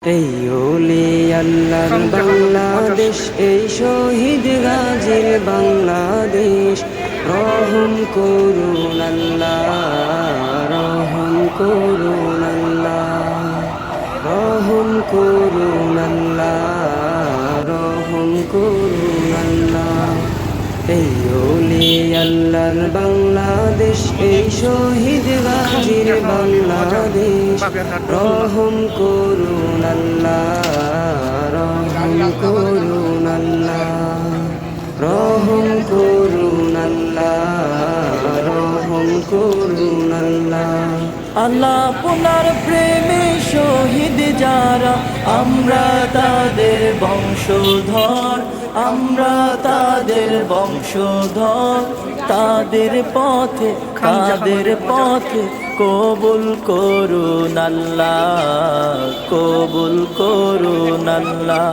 এই ওলি আল্লাহর বাংলাদেশ, এই শহীদ গাজীর বাংলাদেশ। রহম করুন আল্লাহ, রহম করুন আল্লাহ, রহম করুন আল্লাহ, রহম করুন আল্লাহ। এই ওলি আল্লাহর বাংলাদেশ, এই শহীদ গাজীর বাংলাদেশ। রহম করুন আল্লাহ, রহম করুন আল্লাহ, রহম করুন আল্লাহ, রহম করুন আল্লাহ। আল্লাহ আপনার প্রেমে শহীদ যারা, আমরা তাদের বংশধর, আমরা তাদের বংশধর। তাদের পথে কবুল করুন আল্লাহ, কবুল করুন আল্লাহ,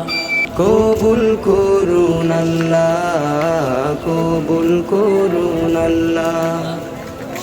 কবুল করুন আল্লাহ, কবুল করুন আল্লাহ।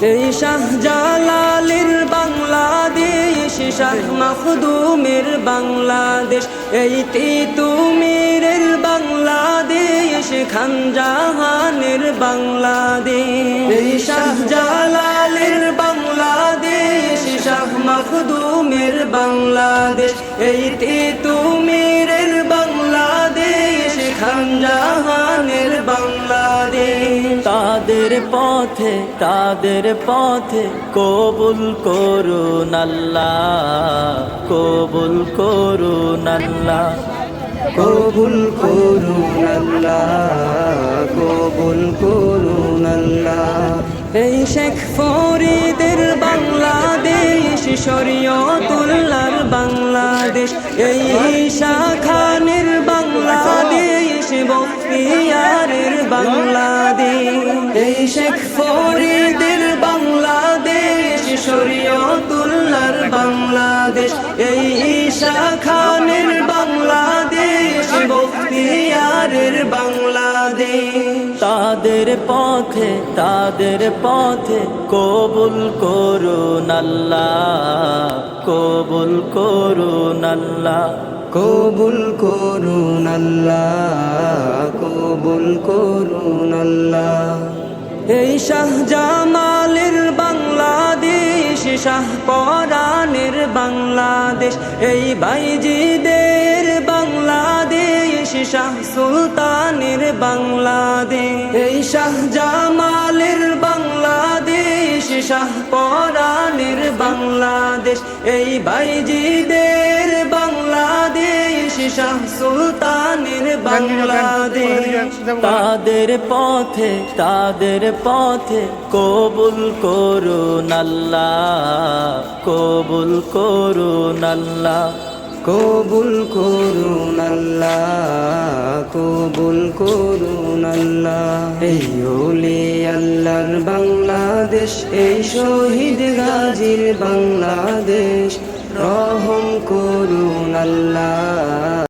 সেই শাহজালালের বাংলাদেশ, শাহ মখদুমের বাংলাদেশ, এই তিতুমীরের বাংলাদেশ, খান জাহানের বাংলাদেশ। এই শাহজালালের বাংলাদেশ, শাহ মখদুমের বাংলাদেশ, এই তিতুমীরের বাংলাদেশ, খান জাহানের বাংলাদেশ। তাদের পথে কবুল করুন আল্লাহ, কবুল করুন আল্লাহ, কবুল করুন আল্লাহ, কবুল করুন আল্লাহ। এই শেখ ফরিদের বাংলাদেশ, শরীয়তুল্লাহর বাংলাদেশ, এই ঈশা খানের বাংলাদেশ, বখতিয়ারের বাংলাদেশ। এই শেখ ফরিদের বাংলাদেশ, শরীয়তুল্লাহর বাংলাদেশ, এই ঈশা খানের বাংলাদেশ, বখতিয়ারের বাংলাদেশ। তাদের পথে কবুল করুন আল্লাহ, কবুল করুন আল্লাহ, কবুল করুন আল্লাহ, কবুল করুন আল্লাহ। এই শাহজামালের বাংলাদেশ, শাহ পরাণের বাংলাদেশ, এই বাইজিদের বাংলাদেশ, শাহ সুলতানের বাংলাদেশ। এই শাহজামালের বাংলাদেশ, শাহ পরাণের বাংলাদেশ, এই বাইজিদের বাংলাদেশ, শাহ সুলতানের বাংলাদেশ। তাদের পথে কবুল করুন আল্লাহ, কবুল করুন আল্লাহ, কবুল করুন আল্লাহ, কবুল করুন আল্লাহ। এই ওলি আল্লাহর বাংলাদেশ, এই শহীদ গাজীর বাংলাদেশ। রহম করুন আল্লাহ।